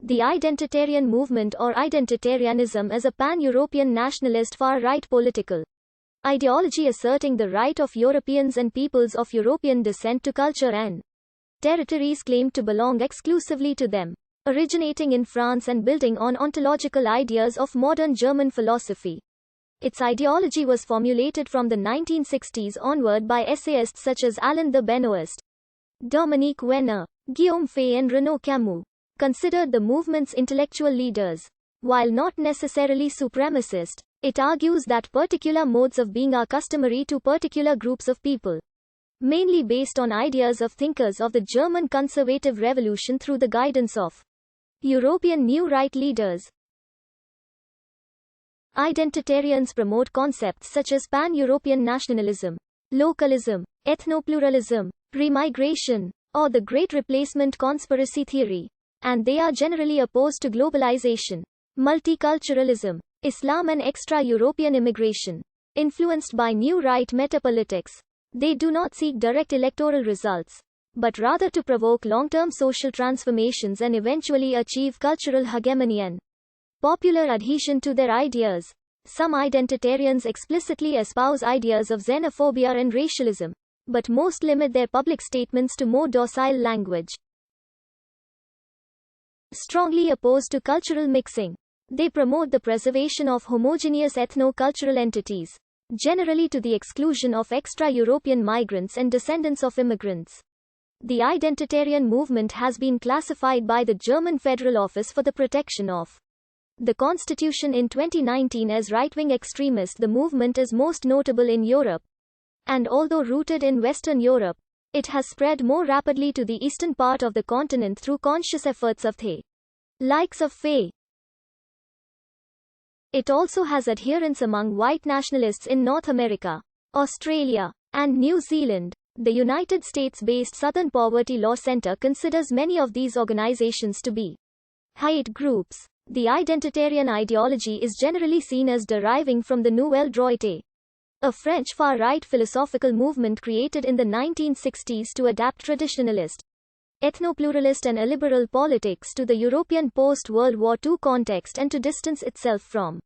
The Identitarian movement or Identitarianism is a pan-European nationalist far-right political ideology asserting the right of Europeans and peoples of European descent to culture and territories claimed to belong exclusively to them, originating in France and building on ontological ideas of modern German philosophy. Its ideology was formulated from the 1960s onward by essayists such as Alain the Benoist, Dominique Wenner, Guillaume Fay and Renaud Camus, considered the movement's intellectual leaders. While not necessarily supremacist, it argues that particular modes of being are customary to particular groups of people, mainly based on ideas of thinkers of the German conservative revolution through the guidance of European New Right leaders. Identitarians promote concepts such as pan-European nationalism, localism, ethnopluralism, remigration, or the Great Replacement conspiracy theory, and they are generally opposed to globalization, multiculturalism, Islam and extra-European immigration. Influenced by New Right metapolitics, they do not seek direct electoral results, but rather to provoke long-term social transformations and eventually achieve cultural hegemony and popular adhesion to their ideas. Some identitarians explicitly espouse ideas of xenophobia and racialism, but most limit their public statements to more docile language. Strongly opposed to cultural mixing, they promote the preservation of homogeneous ethno-cultural entities, generally to the exclusion of extra-European migrants and descendants of immigrants. The Identitarian movement has been classified by the German Federal Office for the Protection of the Constitution in 2019 as right-wing extremist. The movement is most notable in Europe, and although rooted in Western Europe, it has spread more rapidly to the eastern part of the continent through conscious efforts of the likes of Fay. It also has adherents among white nationalists in North America, Australia, and New Zealand. The United States-based Southern Poverty Law Center considers many of these organizations to be hate groups. The identitarian ideology is generally seen as deriving from the Nouvelle Droite, a French far-right philosophical movement created in the 1960s to adapt traditionalist, ethnopluralist and illiberal politics to the European post-World War II context and to distance itself from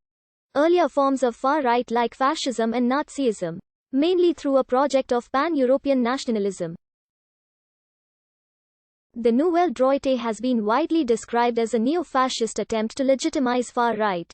earlier forms of far-right like fascism and Nazism, mainly through a project of pan-European nationalism. The Nouvelle Droite has been widely described as a neo-fascist attempt to legitimize far-right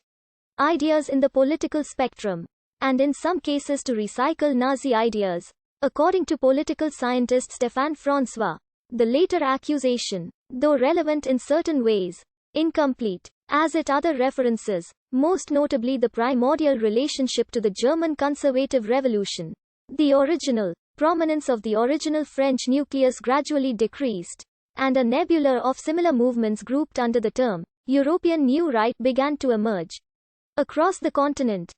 ideas in the political spectrum, and in some cases to recycle Nazi ideas. According to political scientist Stéphane François, the later accusation, though relevant in certain ways, incomplete, as it other references, most notably the primordial relationship to the German conservative revolution. The original prominence of the original French nucleus gradually decreased, and a nebula of similar movements grouped under the term European New Right began to emerge across the continent.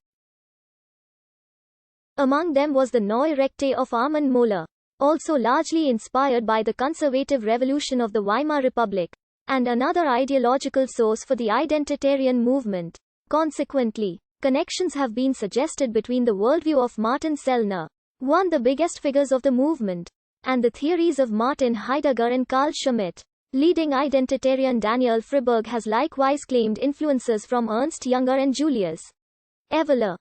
Among them was the Neue Rechte of Armand Moller, also largely inspired by the conservative revolution of the Weimar Republic, and another ideological source for the identitarian movement. Consequently, connections have been suggested between the worldview of Martin Sellner, one of the biggest figures of the movement, and the theories of Martin Heidegger and Carl Schmitt. Leading identitarian Daniel Friberg has likewise claimed influences from Ernst Jünger and Julius Evola.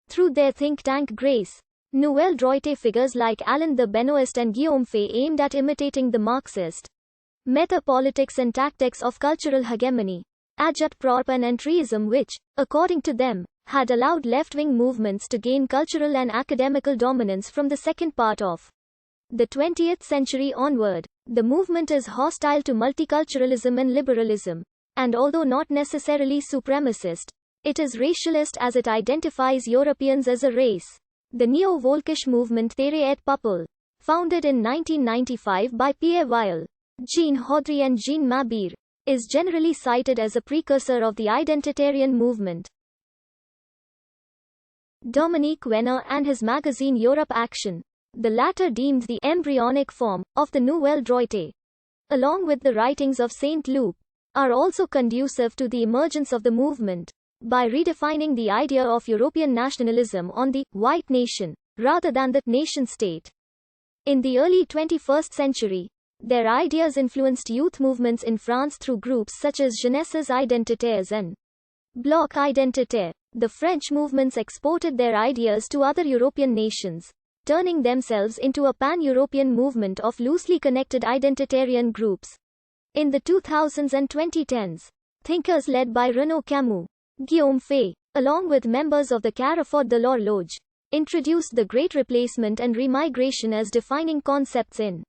Through their think tank Grace, Nouvelle Droite figures like Alain the Benoist and Guillaume Fay aimed at imitating the Marxist meta-politics and tactics of cultural hegemony, Agitprop and entryism which, according to them, had allowed left-wing movements to gain cultural and academical dominance from the second part of the 20th century onward. The movement is hostile to multiculturalism and liberalism, and although not necessarily supremacist, it is racialist as it identifies Europeans as a race. The neo-Volkisch movement Terre et Peuple, founded in 1995 by Pierre Weil, Jean Haudry and Jean Mabir, is generally cited as a precursor of the identitarian movement. Dominique Wenner and his magazine Europe Action, the latter deemed the embryonic form of the Nouvelle Droite, along with the writings of Saint Luc, are also conducive to the emergence of the movement, by redefining the idea of European nationalism on the white nation, rather than the nation-state. In the early 21st century, Their ideas influenced youth movements in France through groups such as Jeunesses Identitaires and Bloc Identitaire. The French movements exported their ideas to other European nations, turning themselves into a pan-European movement of loosely connected identitarian groups. In the 2000s and 2010s, thinkers led by Renaud Camus, Guillaume Fay, along with members of the Carrefour de l'Horloge, introduced the Great Replacement and remigration as defining concepts in